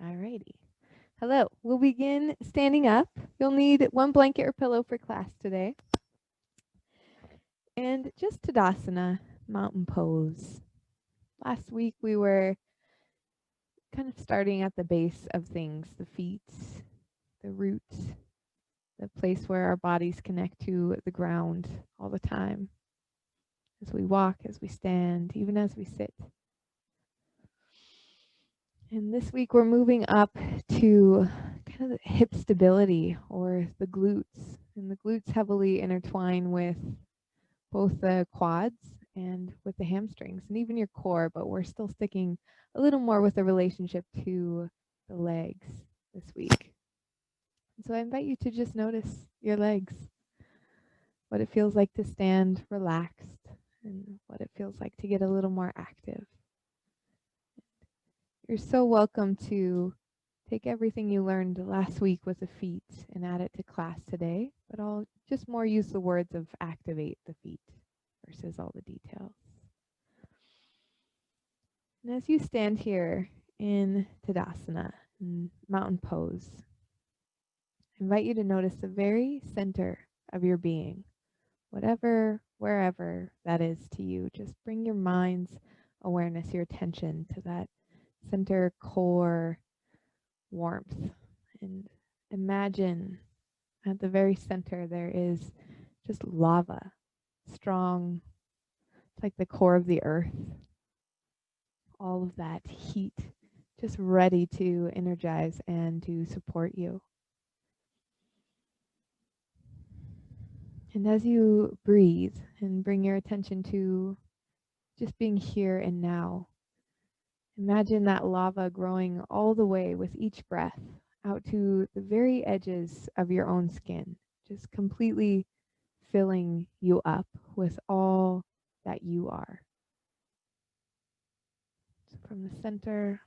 Alrighty. Hello. We'll begin standing up. You'll need one blanket or pillow for class today. And just Tadasana, mountain pose. Last week we were kind of starting at the base of things, the feet, the roots, the place where our bodies connect to the ground all the time. As we walk, as we stand, even as we sit. And this week we're moving up to kind of the hip stability or the glutes. And the glutes heavily intertwine with both the quads and with the hamstrings and even your core, but we're still sticking a little more with the relationship to the legs this week. And so I invite you to just notice your legs, what it feels like to stand relaxed and what it feels like to get a little more active. You're so welcome to take everything you learned last week with the feet and add it to class today, but I'll just more use the words of activate the feet versus all the details. And as you stand here in Tadasana, in mountain pose, I invite you to notice the very center of your being, whatever, wherever that is to you. Just bring your mind's awareness, your attention to that center core warmth, and imagine at the very center there is just lava, strong. It's like the core of the earth. All of that heat just ready to energize and to support you. And as you breathe and bring your attention to just being here and now, imagine that lava growing all the way with each breath out to the very edges of your own skin, just completely filling you up with all that you are. So from the center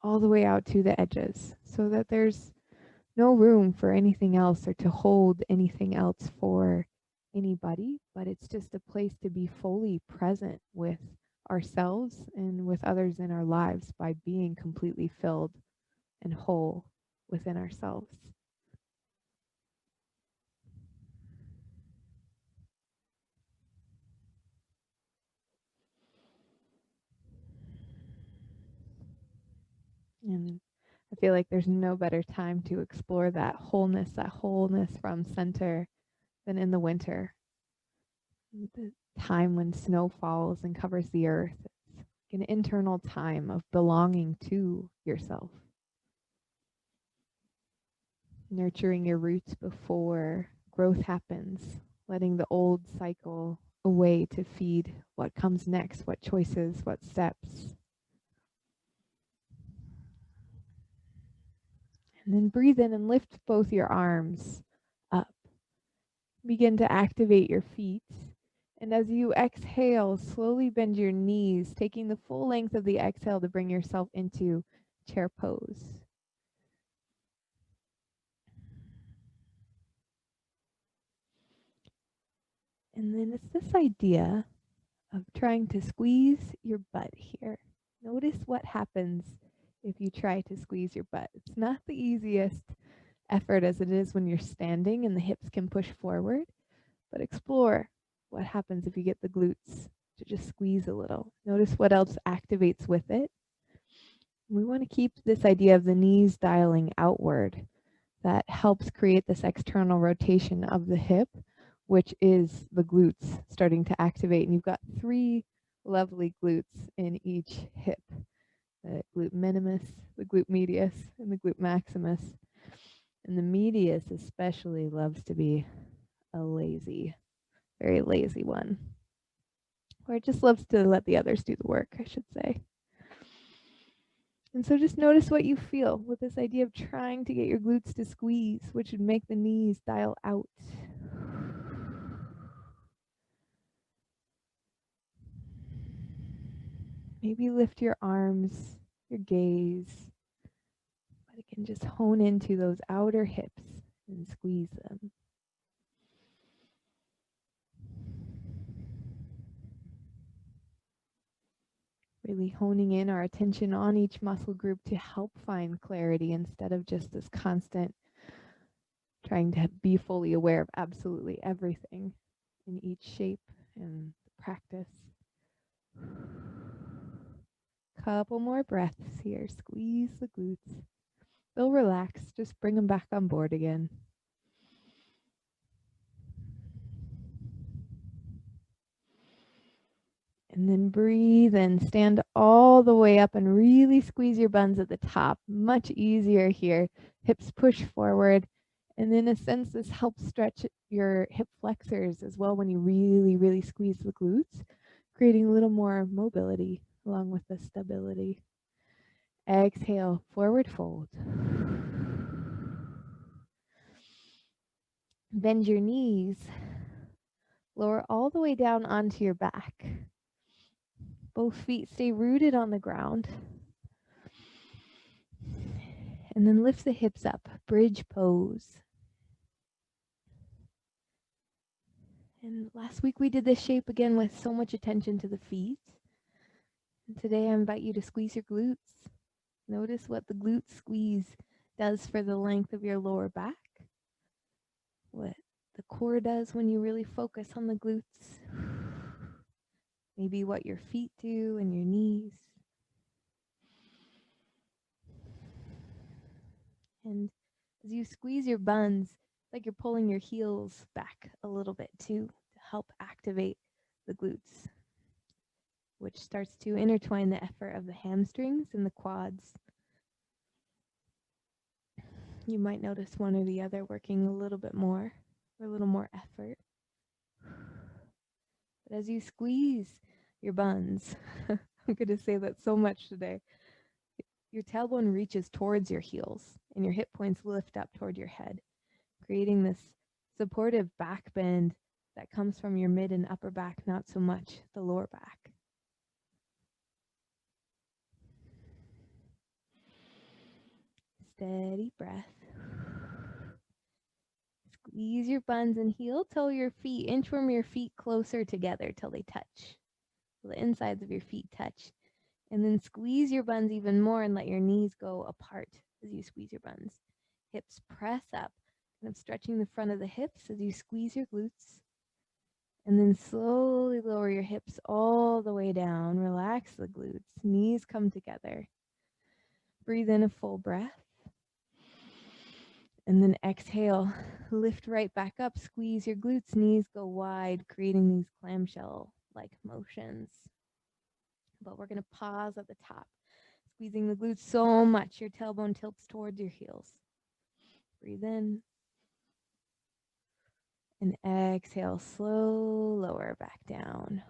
all the way out to the edges, so that there's no room for anything else or to hold anything else for anybody, but it's just a place to be fully present with ourselves and with others in our lives by being completely filled and whole within ourselves. And I feel like there's no better time to explore that wholeness from center than in the winter. The time when snow falls and covers the earth. It's like an internal time of belonging to yourself. Nurturing your roots before growth happens, letting the old cycle away to feed what comes next, what choices, what steps. And then breathe in and lift both your arms up. Begin to activate your feet. And as you exhale, slowly bend your knees, taking the full length of the exhale to bring yourself into chair pose. And then it's this idea of trying to squeeze your butt here. Notice what happens if you try to squeeze your butt. It's not the easiest effort as it is when you're standing and the hips can push forward, but explore what happens if you get the glutes to just squeeze a little. Notice what else activates with it. We want to keep this idea of the knees dialing outward. That helps create this external rotation of the hip, which is the glutes starting to activate. And you've got 3 lovely glutes in each hip. The glute minimus, the glute medius, and the glute maximus. And the medius especially loves to be a lazy, very lazy one. Or it just loves to let the others do the work, I should say. And so just notice what you feel with this idea of trying to get your glutes to squeeze, which would make the knees dial out. Maybe lift your arms, your gaze, but again, just hone into those outer hips and squeeze them. Really honing in our attention on each muscle group to help find clarity instead of just this constant trying to be fully aware of absolutely everything in each shape and practice. Couple more breaths here. Squeeze the glutes. They'll relax. Just bring them back on board again. And then breathe and stand all the way up and really squeeze your buns at the top. Much easier here. Hips push forward. And in a sense, this helps stretch your hip flexors as well when you really, really squeeze the glutes, creating a little more mobility along with the stability. Exhale, forward fold. Bend your knees. Lower all the way down onto your back. Both feet stay rooted on the ground. And then lift the hips up, bridge pose. And last week we did this shape again with so much attention to the feet. And today I invite you to squeeze your glutes. Notice what the glute squeeze does for the length of your lower back. What the core does when you really focus on the glutes. Maybe what your feet do and your knees. And as you squeeze your buns, it's like you're pulling your heels back a little bit too to help activate the glutes, which starts to intertwine the effort of the hamstrings and the quads. You might notice one or the other working a little bit more or a little more effort. But as you squeeze your buns, I'm going to say that so much today, your tailbone reaches towards your heels and your hip points lift up toward your head, creating this supportive back bend that comes from your mid and upper back, not so much the lower back. Steady breath. Squeeze your buns and heel toe your feet, inchworm your feet closer together till they touch. The insides of your feet touch. And then squeeze your buns even more and let your knees go apart as you squeeze your buns. Hips press up, kind of stretching the front of the hips as you squeeze your glutes. And then slowly lower your hips all the way down. Relax the glutes. Knees come together. Breathe in a full breath. And then exhale. Lift right back up. Squeeze your glutes. Knees go wide, creating these clamshell-like motions. But we're going to pause at the top. Squeezing the glutes so much your tailbone tilts towards your heels. Breathe in. And exhale, slow, lower back down.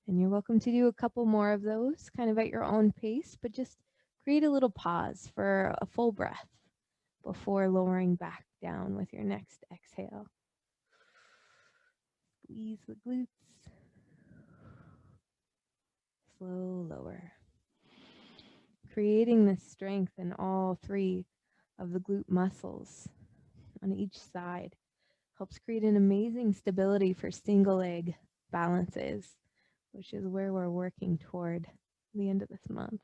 And you're welcome to do a couple more of those, kind of at your own pace, but just create a little pause for a full breath before lowering back down with your next exhale. Squeeze the glutes. Slow, lower. Creating this strength in all three of the glute muscles on each side helps create an amazing stability for single leg balances, which is where we're working toward the end of this month.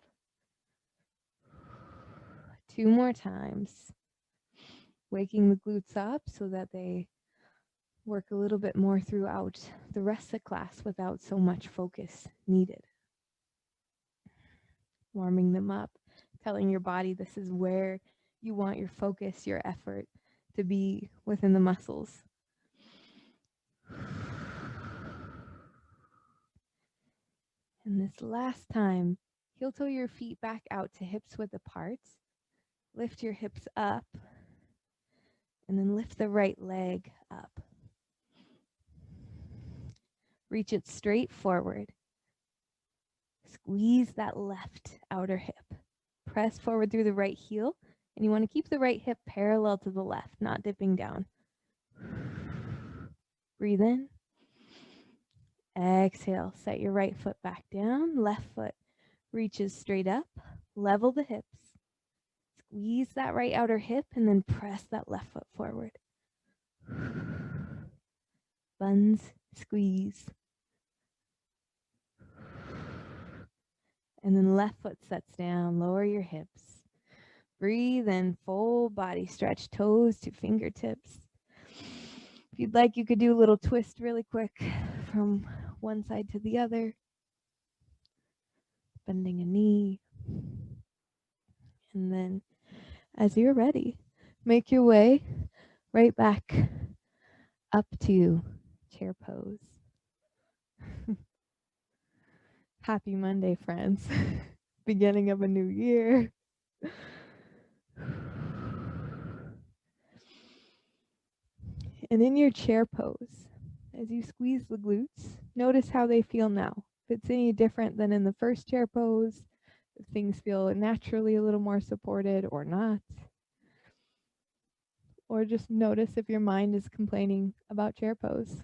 2 more times. Waking the glutes up so that they work a little bit more throughout the rest of the class without so much focus needed. Warming them up, telling your body this is where you want your focus, your effort to be within the muscles. And this last time, heel toe your feet back out to hips width apart. Lift your hips up, and then lift the right leg up. Reach it straight forward. Squeeze that left outer hip. Press forward through the right heel, and you want to keep the right hip parallel to the left, not dipping down. Breathe in. Exhale, set your right foot back down. Left foot reaches straight up. Level the hips. Squeeze that right outer hip and then press that left foot forward. Buns, squeeze. And then left foot sets down, lower your hips. Breathe in, full body stretch, toes to fingertips. If you'd like, you could do a little twist really quick from one side to the other. Bending a knee. And then as you're ready, make your way right back up to chair pose. Happy Monday, friends. Beginning of a new year. And in your chair pose, as you squeeze the glutes, notice how they feel now. If it's any different than in the first chair pose, if things feel naturally a little more supported or not. Or just notice if your mind is complaining about chair pose.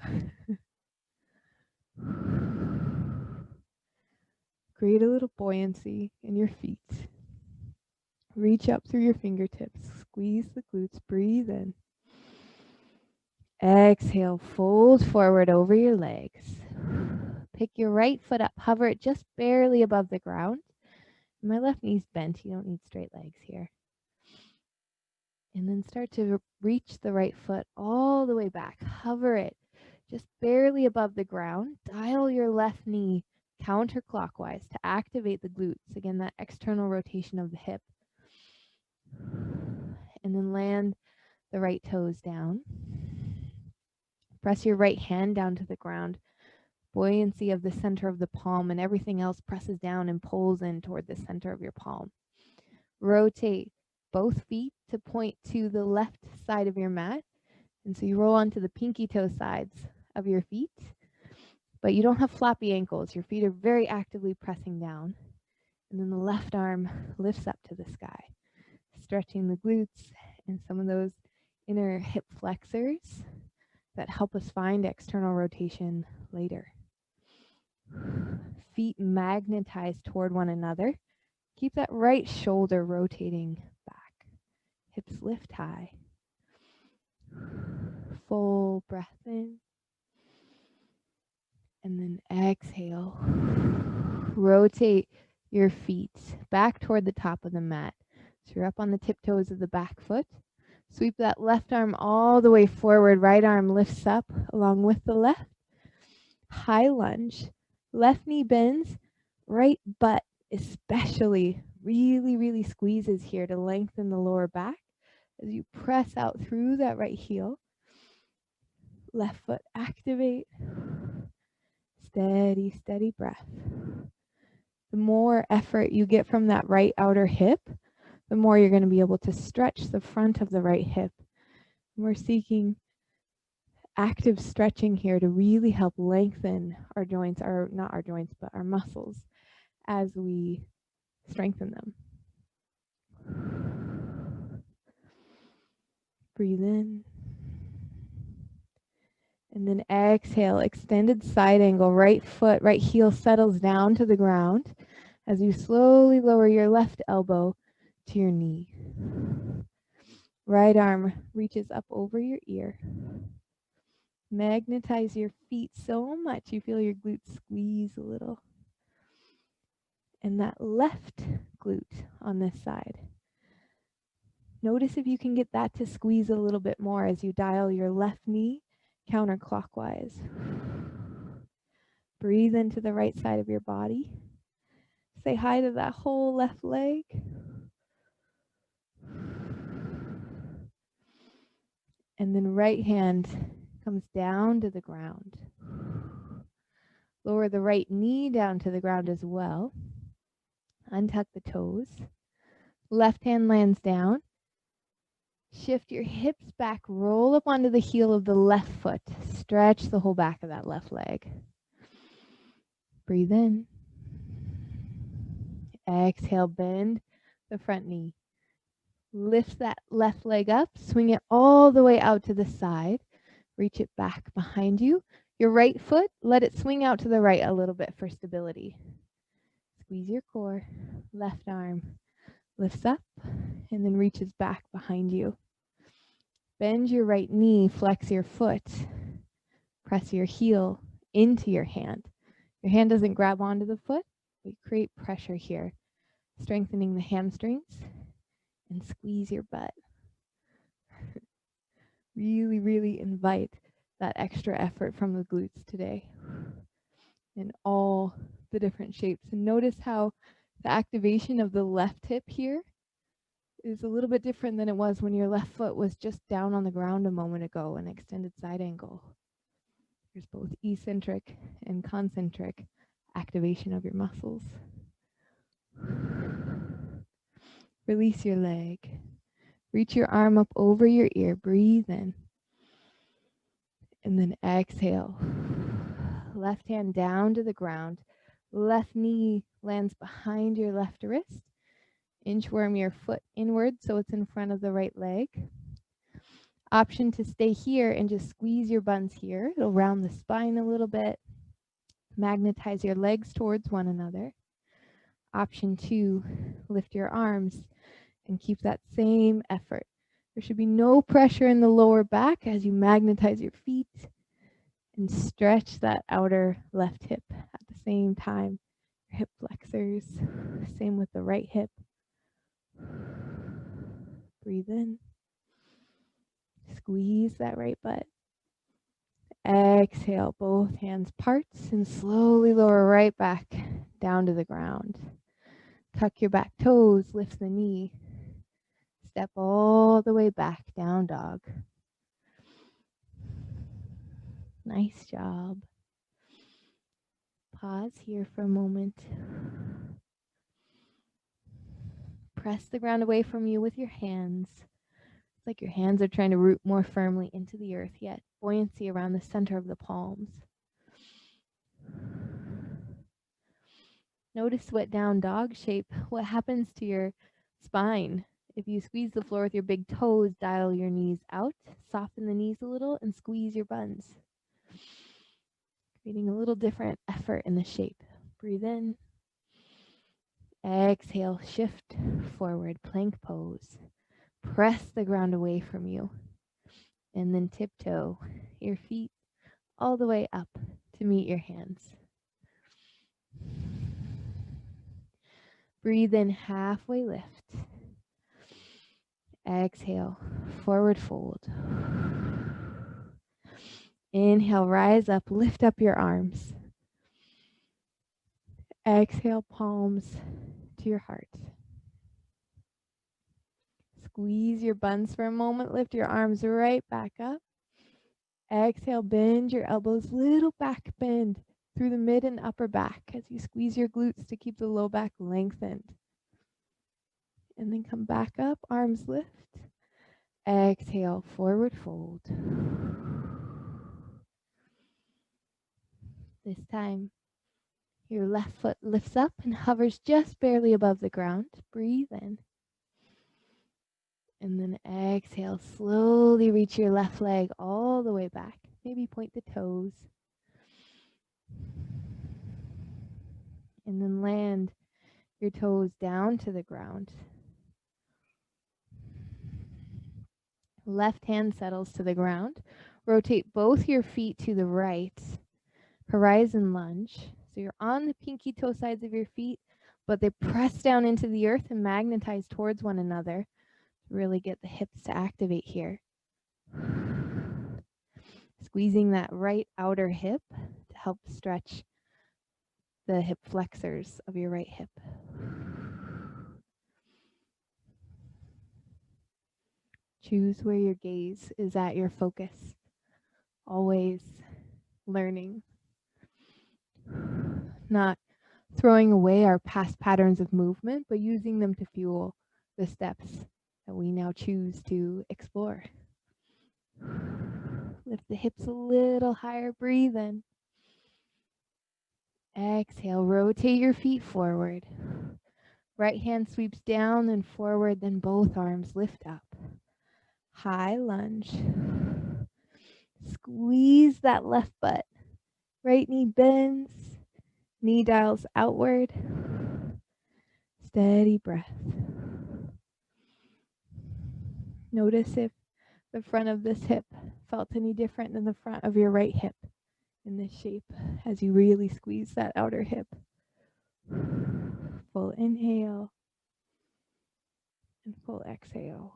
Create a little buoyancy in your feet. Reach up through your fingertips. Squeeze the glutes. Breathe in. Exhale, fold forward over your legs. Pick your right foot up. Hover it just barely above the ground. My left knee's bent. You don't need straight legs here. And then start to reach the right foot all the way back. Hover it just barely above the ground. Dial your left knee counterclockwise to activate the glutes. Again, that external rotation of the hip. And then land the right toes down. Press your right hand down to the ground. Buoyancy of the center of the palm, and everything else presses down and pulls in toward the center of your palm. Rotate both feet to point to the left side of your mat. And so you roll onto the pinky toe sides of your feet, but you don't have floppy ankles. Your feet are very actively pressing down. And then the left arm lifts up to the sky, stretching the glutes and some of those inner hip flexors that help us find external rotation later. Feet magnetize toward one another. Keep that right shoulder rotating back. Hips lift high. Full breath in. And then exhale. Rotate your feet back toward the top of the mat. So you're up on the tiptoes of the back foot. Sweep that left arm all the way forward. Right arm lifts up along with the left. High lunge. Left knee bends. Right butt especially really squeezes here to lengthen the lower back as you press out through that right heel. Left foot activate. Steady breath. The more effort you get from that right outer hip, the more you're going to be able to stretch the front of the right hip. We're seeking active stretching here to really help lengthen our joints, or not our joints, but our muscles as we strengthen them. Breathe in. And then exhale, extended side angle, right foot, right heel settles down to the ground as you slowly lower your left elbow to your knee. Right arm reaches up over your ear. Magnetize your feet so much you feel your glutes squeeze a little. And that left glute on this side. Notice if you can get that to squeeze a little bit more as you dial your left knee counterclockwise. Breathe into the right side of your body. Say hi to that whole left leg. And then right hand comes down to the ground. Lower the right knee down to the ground as well. Untuck the toes. Left hand lands down. Shift your hips back, roll up onto the heel of the left foot. Stretch the whole back of that left leg. Breathe in. Exhale, bend the front knee. Lift that left leg up, swing it all the way out to the side. Reach it back behind you. Your right foot, let it swing out to the right a little bit for stability. Squeeze your core. Left arm lifts up and then reaches back behind you. Bend your right knee, flex your foot. Press your heel into your hand. Your hand doesn't grab onto the foot, We create pressure here, strengthening the hamstrings and squeeze your butt. Really, really invite that extra effort from the glutes today in all the different shapes. And notice how the activation of the left hip here is a little bit different than it was when your left foot was just down on the ground a moment ago, an extended side angle. There's both eccentric and concentric activation of your muscles. Release your leg. Reach your arm up over your ear. Breathe in. And then exhale. Left hand down to the ground. Left knee lands behind your left wrist. Inchworm your foot inward so it's in front of the right leg. Option to stay here and just squeeze your buns here. It'll round the spine a little bit. Magnetize your legs towards one another. Option 2, lift your arms and keep that same effort. There should be no pressure in the lower back as you magnetize your feet and stretch that outer left hip at the same time. Your hip flexors, same with the right hip. Breathe in. Squeeze that right butt. Exhale, both hands parts and slowly lower right back down to the ground. Tuck your back toes, lift the knee. Step all the way back, down dog. Nice job. Pause here for a moment. Press the ground away from you with your hands. It's like your hands are trying to root more firmly into the earth, yet buoyancy around the center of the palms. Notice what down dog shape, what happens to your spine. If you squeeze the floor with your big toes, dial your knees out, soften the knees a little, and squeeze your buns. Creating a little different effort in the shape. Breathe in. Exhale, shift forward, plank pose. Press the ground away from you. And then tiptoe your feet all the way up to meet your hands. Breathe in, halfway lift. Exhale, forward fold. Inhale, rise up, lift up your arms. Exhale, palms to your heart. Squeeze your buns for a moment, lift your arms right back up. Exhale, bend your elbows, little back bend through the mid and upper back as you squeeze your glutes to keep the low back lengthened. And then come back up, arms lift. Exhale, forward fold. This time, your left foot lifts up and hovers just barely above the ground. Breathe in. And then exhale, slowly reach your left leg all the way back. Maybe point the toes. And then land your toes down to the ground. Left hand settles to the ground. Rotate both your feet to the right. Horizon lunge. So you're on the pinky toe sides of your feet, but they press down into the earth and magnetize towards one another. Really get the hips to activate here. Squeezing that right outer hip to help stretch the hip flexors of your right hip. Choose where your gaze is at, your focus. Always learning. Not throwing away our past patterns of movement, but using them to fuel the steps that we now choose to explore. Lift the hips a little higher, breathe in. Exhale, rotate your feet forward. Right hand sweeps down, then forward, then both arms lift up. High lunge. Squeeze that left butt. Right knee bends, knee dials outward. Steady breath. Notice if the front of this hip felt any different than the front of your right hip in this shape as you really squeeze that outer hip. Full inhale and full exhale.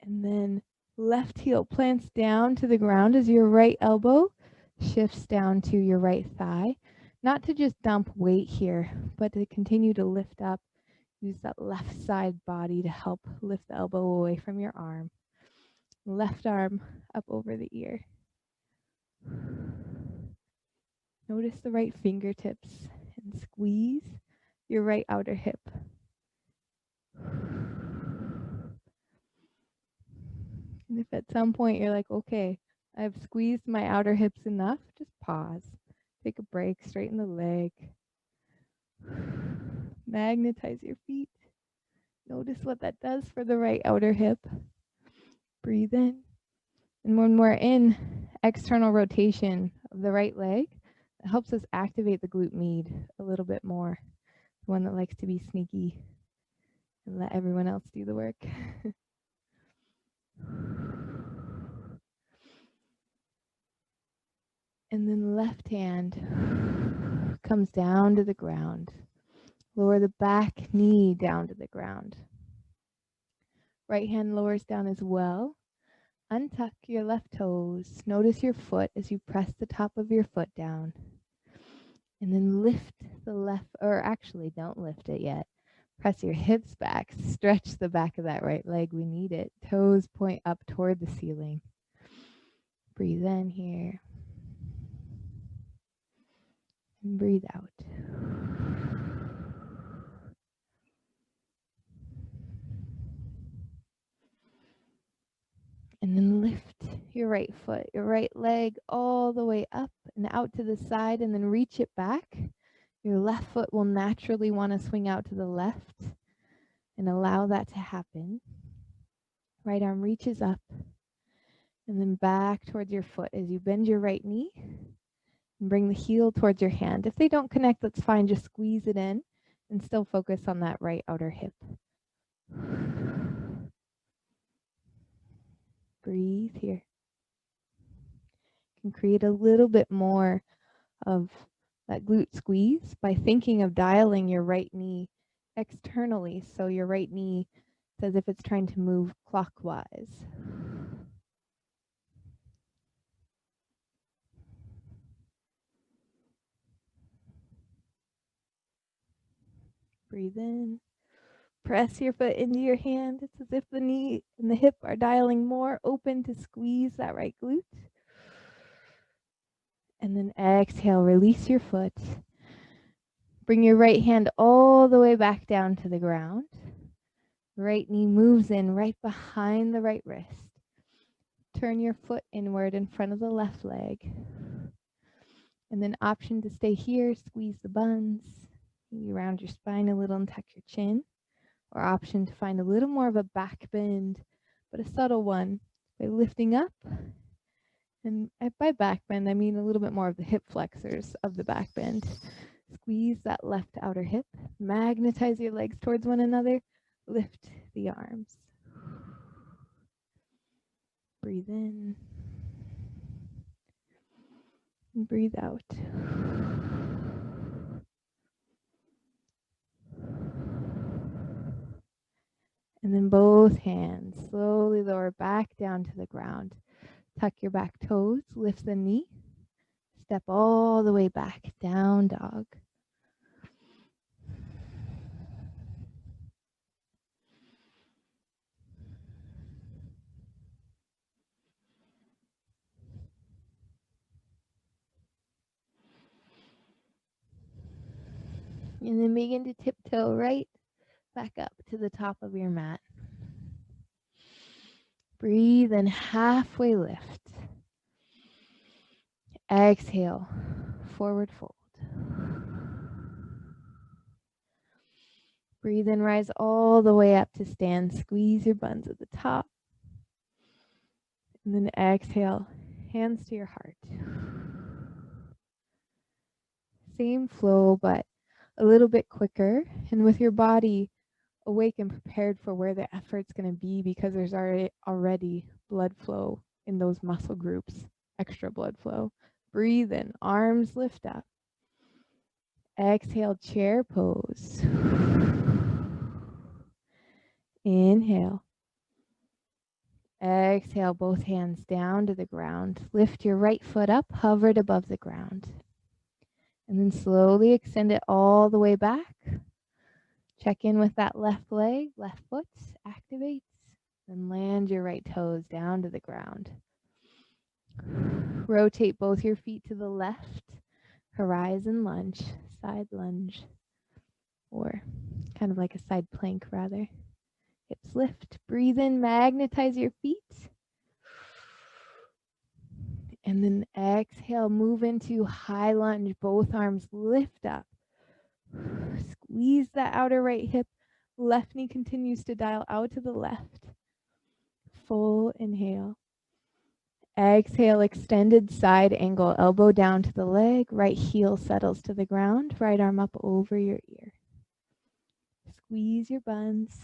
And then left heel plants down to the ground as your right elbow shifts down to your right thigh. Not to just dump weight here, but to continue to lift up. Use that left side body to help lift the elbow away from your arm. Left arm up over the ear. Notice the right fingertips and squeeze your right outer hip. And if at some point you're like, okay, I've squeezed my outer hips enough, just pause. Take a break, straighten the leg. Magnetize your feet. Notice what that does for the right outer hip. Breathe in. And when we're in external rotation of the right leg, it helps us activate the glute med a little bit more. The one that likes to be sneaky and let everyone else do the work. And then left hand comes down to the ground. Lower the back knee down to the ground. Right hand lowers down as well. Untuck your left toes. Notice your foot as you press the top of your foot down. And then lift the left, or actually don't lift it yet. Press your hips back. Stretch the back of that right leg. We need it. Toes point up toward the ceiling. Breathe in here. And breathe out. And then lift your right foot, your right leg all the way up and out to the side, and then reach it back. Your left foot will naturally want to swing out to the left, and allow that to happen. Right arm reaches up and then back towards your foot as you bend your right knee and bring the heel towards your hand. If they don't connect, that's fine. Just squeeze it in and still focus on that right outer hip. Breathe here. You can create a little bit more of that glute squeeze by thinking of dialing your right knee externally. So your right knee, it's as if it's trying to move clockwise. Breathe in. Press your foot into your hand. It's as if the knee and the hip are dialing more open to squeeze that right glute. And then exhale, release your foot. Bring your right hand all the way back down to the ground. Right knee moves in right behind the right wrist. Turn your foot inward in front of the left leg. And then option to stay here, squeeze the buns. You round your spine a little and tuck your chin. Or option to find a little more of a back bend, but a subtle one by lifting up. And by back bend, I mean a little bit more of the hip flexors of the back bend. Squeeze that left outer hip. Magnetize your legs towards one another. Lift the arms. Breathe in. And breathe out. And then both hands slowly lower back down to the ground. Tuck your back toes, lift the knee. Step all the way back, down dog. And then begin to tiptoe right back up to the top of your mat. Breathe and halfway lift. Exhale, forward fold. Breathe and rise all the way up to stand. Squeeze your buns at the top. And then exhale, hands to your heart. Same flow, but a little bit quicker. And with your body awake and prepared for where the effort's going to be, because there's already blood flow in those muscle groups, extra blood flow. Breathe in, arms lift up. Exhale, chair pose. Inhale. Exhale, both hands down to the ground. Lift your right foot up, hover it above the ground. And then slowly extend it all the way back. Check in with that left leg, left foot activates. Then land your right toes down to the ground. Rotate both your feet to the left. Horizon lunge, side lunge, or kind of like a side plank rather. Hips lift, breathe in, magnetize your feet. And then exhale, move into high lunge, both arms lift up. Squeeze that outer right hip. Left knee continues to dial out to the left. Full inhale. Exhale, extended side angle, elbow down to the leg, right heel settles to the ground, right arm up over your ear. Squeeze your buns.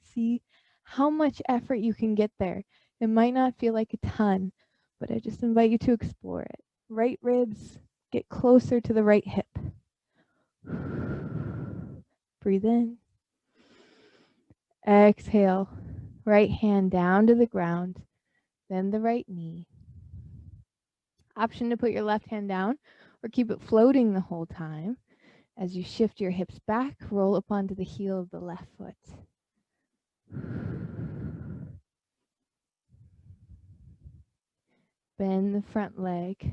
See how much effort you can get there. It might not feel like a ton, but I just invite you to explore it. Right ribs, get closer to the right hip. Breathe in. Exhale, right hand down to the ground, then the right knee. Option to put your left hand down or keep it floating the whole time. As you shift your hips back, roll up onto the heel of the left foot. Bend the front leg.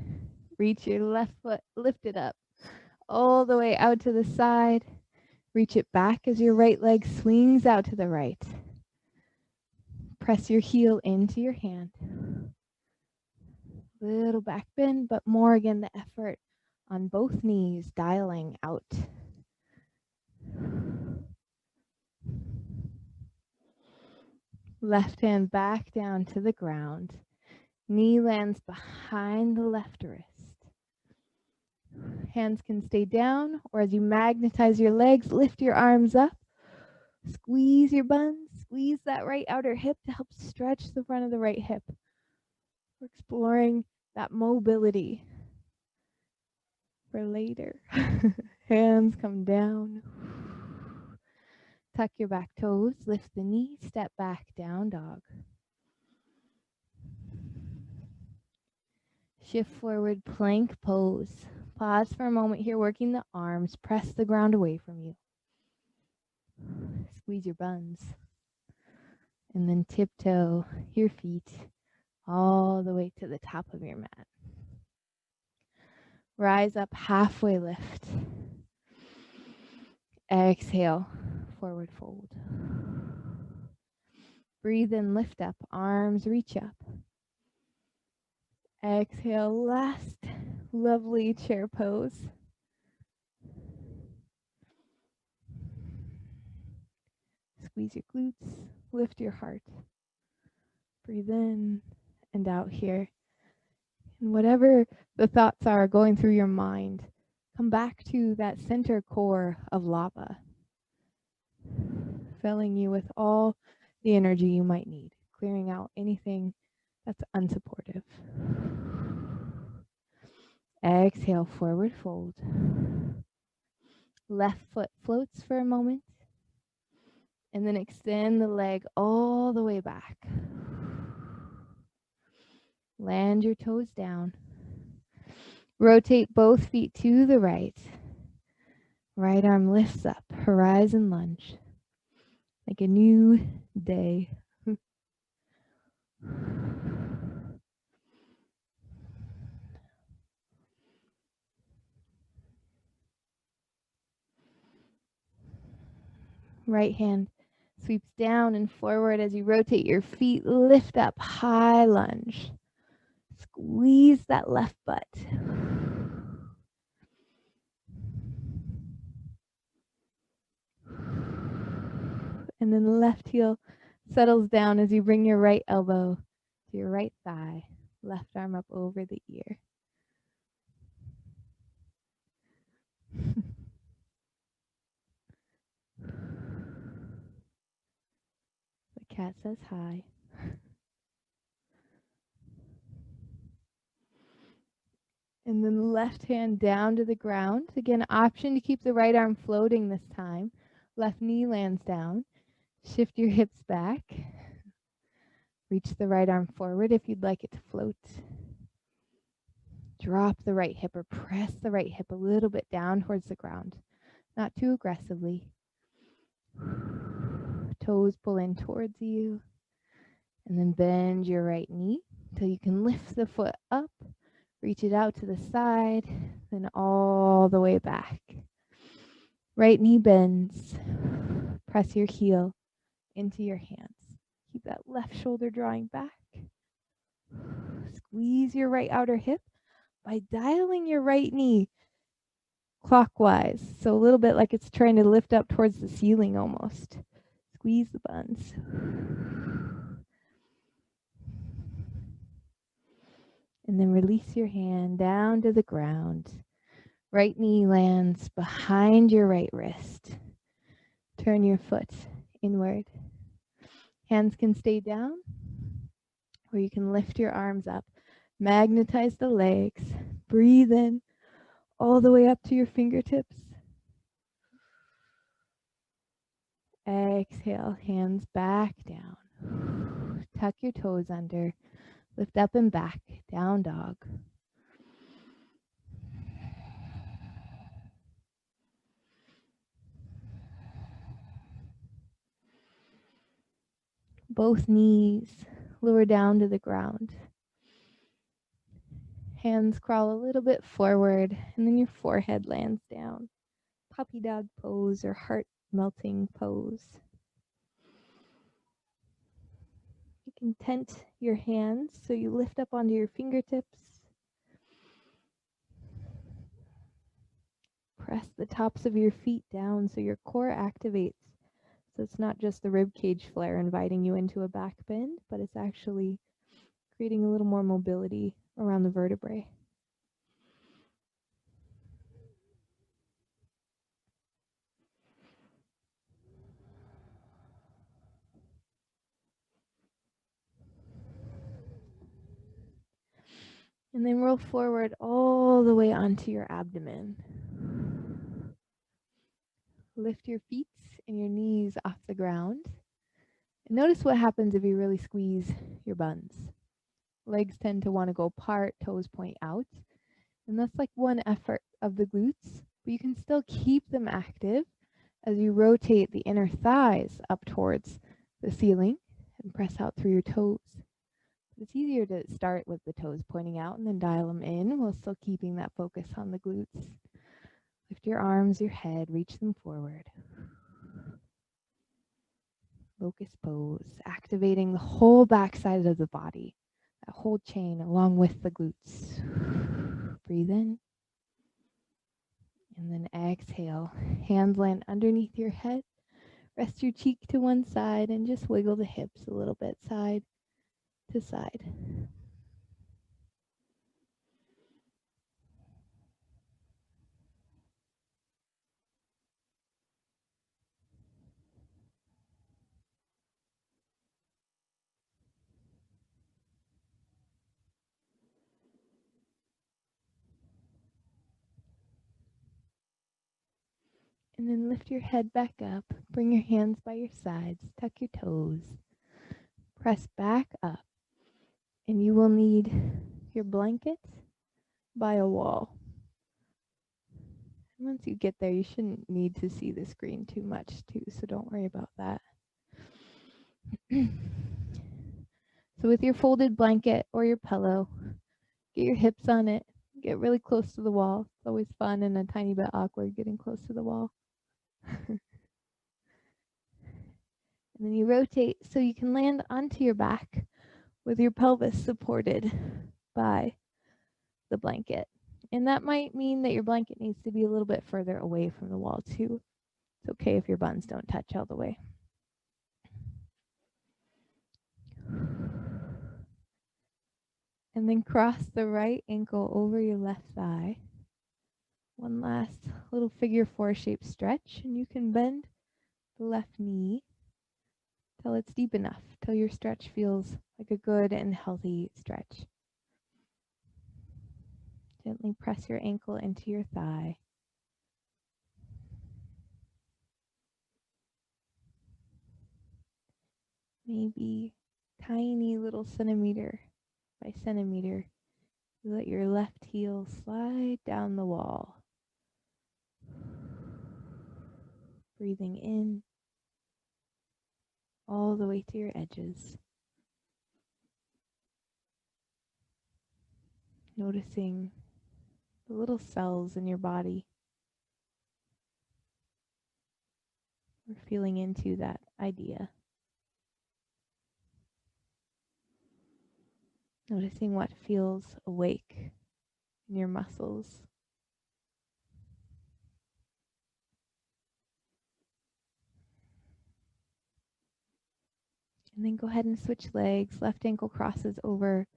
Reach your left foot, lift it up all the way out to the side. Reach it back as your right leg swings out to the right. Press your heel into your hand. Little back bend, but more again the effort on both knees, dialing out. Left hand back down to the ground. Knee lands behind the left wrist. Hands can stay down, or as you magnetize your legs, lift your arms up. Squeeze your buns. Squeeze that right outer hip to help stretch the front of the right hip. We're exploring that mobility for later. Hands come down. Tuck your back toes, lift the knee, step back, down dog. Shift forward, plank pose. Pause for a moment here, working the arms. Press the ground away from you. Squeeze your buns. And then tiptoe your feet all the way to the top of your mat. Rise up, halfway lift. Exhale, forward fold. Breathe in, lift up, arms reach up. Exhale, last lovely chair pose. Squeeze your glutes, lift your heart. Breathe in and out here. And whatever the thoughts are going through your mind, come back to that center core of lava, filling you with all the energy you might need, clearing out anything that's unsupportive. Exhale, forward fold. Left foot floats for a moment, and then extend the leg all the way back. Land your toes down. Rotate both feet to the right. Right arm lifts up, horizon lunge, like a new day. Right hand sweeps down and forward as you rotate your feet, lift up, high lunge. Squeeze that left butt. And then the left heel settles down as you bring your right elbow to your right thigh, left arm up over the ear. The cat says hi. And then left hand down to the ground. Again, option to keep the right arm floating this time. Left knee lands down. Shift your hips back. Reach the right arm forward if you'd like it to float. Drop the right hip or press the right hip a little bit down towards the ground, not too aggressively. Toes pull in towards you. And then bend your right knee until you can lift the foot up, reach it out to the side, then all the way back. Right knee bends. Press your heel into your hands. Keep that left shoulder drawing back. Squeeze your right outer hip by dialing your right knee clockwise. So a little bit like it's trying to lift up towards the ceiling almost. Squeeze the buns. And then release your hand down to the ground. Right knee lands behind your right wrist. Turn your foot inward. Hands can stay down, or you can lift your arms up. Magnetize the legs. Breathe in all the way up to your fingertips. Exhale, hands back down. Tuck your toes under. Lift up and back, down dog. Both knees lower down to the ground. Hands crawl a little bit forward, and then your forehead lands down. Puppy dog pose or heart melting pose. You can tent your hands so you lift up onto your fingertips. Press the tops of your feet down so your core activates. So it's not just the rib cage flare inviting you into a back bend, but it's actually creating a little more mobility around the vertebrae. And then roll forward all the way onto your abdomen. Lift your feet and your knees off the ground. And notice what happens if you really squeeze your buns. Legs tend to want to go apart, toes point out. And that's like one effort of the glutes, but you can still keep them active as you rotate the inner thighs up towards the ceiling and press out through your toes. It's easier to start with the toes pointing out and then dial them in while still keeping that focus on the glutes. Lift your arms, your head, reach them forward. Locust pose, activating the whole backside of the body, that whole chain along with the glutes. Breathe in. And then exhale. Hands land underneath your head. Rest your cheek to one side and just wiggle the hips a little bit side to side. And then lift your head back up. Bring your hands by your sides. Tuck your toes. Press back up. And you will need your blanket by a wall. And once you get there, you shouldn't need to see the screen too much too, so don't worry about that. So with your folded blanket or your pillow, get your hips on it. Get really close to the wall. It's always fun and a tiny bit awkward getting close to the wall. And then you rotate so you can land onto your back with your pelvis supported by the blanket. And that might mean that your blanket needs to be a little bit further away from the wall too. It's okay if your buns don't touch all the way. And then cross the right ankle over your left thigh. One last little figure four shape stretch, and you can bend the left knee till it's deep enough, till your stretch feels like a good and healthy stretch. Gently press your ankle into your thigh. Maybe tiny little centimeter by centimeter, you let your left heel slide down the wall. Breathing in all the way to your edges. Noticing the little cells in your body. We're feeling into that idea. Noticing what feels awake in your muscles. And then go ahead and switch legs. Left ankle crosses over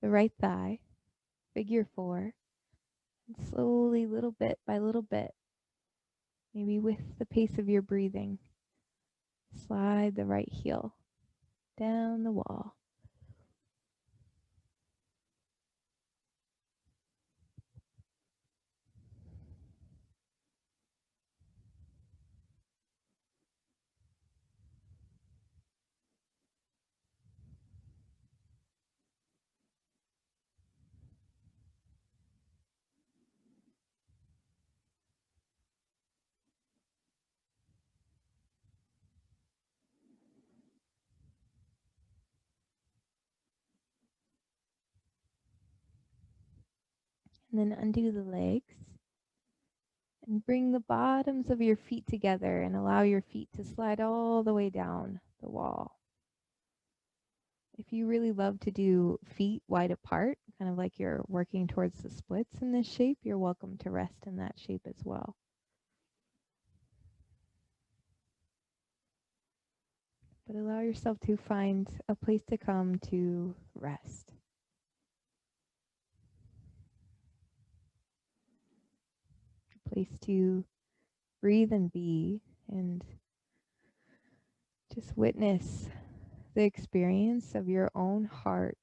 the right thigh. Figure 4. And slowly, little bit by little bit, maybe with the pace of your breathing, slide the right heel down the wall. And then undo the legs and bring the bottoms of your feet together and allow your feet to slide all the way down the wall. If you really love to do feet wide apart, kind of like you're working towards the splits in this shape, you're welcome to rest in that shape as well. But allow yourself to find a place to come to rest. A place to breathe and be, and just witness the experience of your own heart,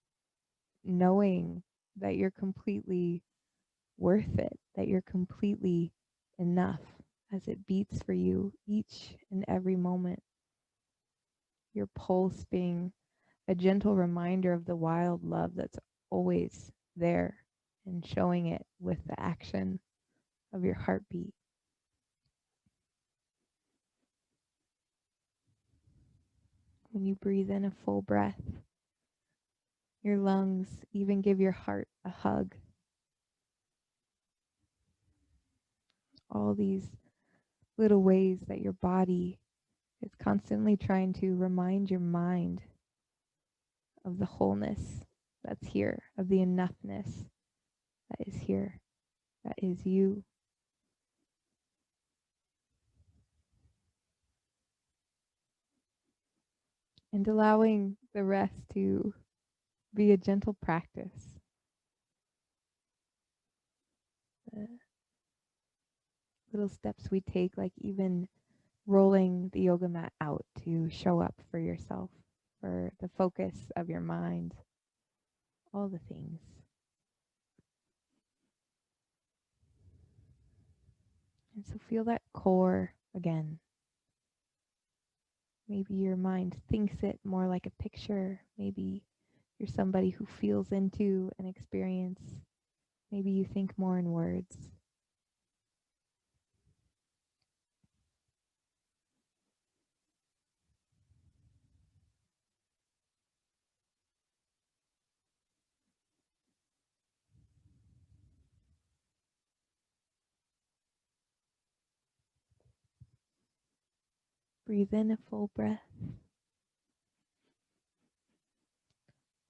knowing that you're completely worth it, that you're completely enough as it beats for you each and every moment. Your pulse being a gentle reminder of the wild love that's always there, and showing it with the action of your heartbeat. When you breathe in a full breath, your lungs even give your heart a hug. All these little ways that your body is constantly trying to remind your mind of the wholeness that's here, of the enoughness that is here, that is you. And allowing the rest to be a gentle practice. The little steps we take, like even rolling the yoga mat out to show up for yourself, for the focus of your mind, all the things. And so feel that core again. Maybe your mind thinks it more like a picture. Maybe you're somebody who feels into an experience. Maybe you think more in words. Breathe in a full breath.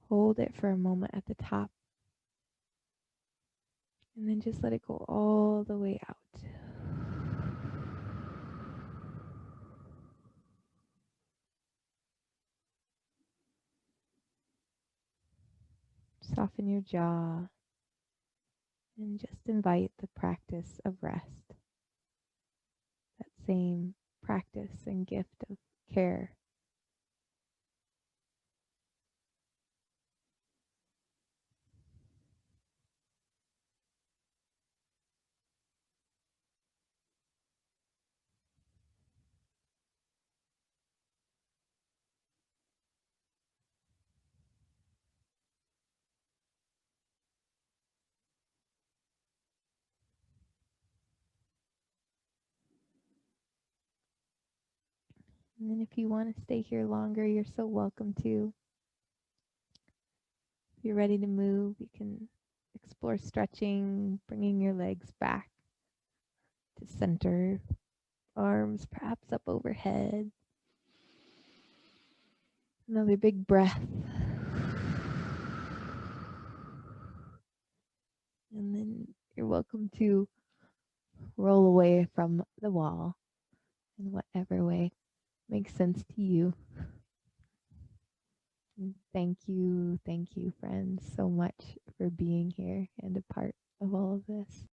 Hold it for a moment at the top. And then just let it go all the way out. Soften your jaw and just invite the practice of rest. That same practice and gift of care. And then if you want to stay here longer, you're so welcome to. If you're ready to move, you can explore stretching, bringing your legs back to center, arms perhaps up overhead. Another big breath. And then you're welcome to roll away from the wall in whatever way makes sense to you. And thank you, friends, so much for being here and a part of all of this.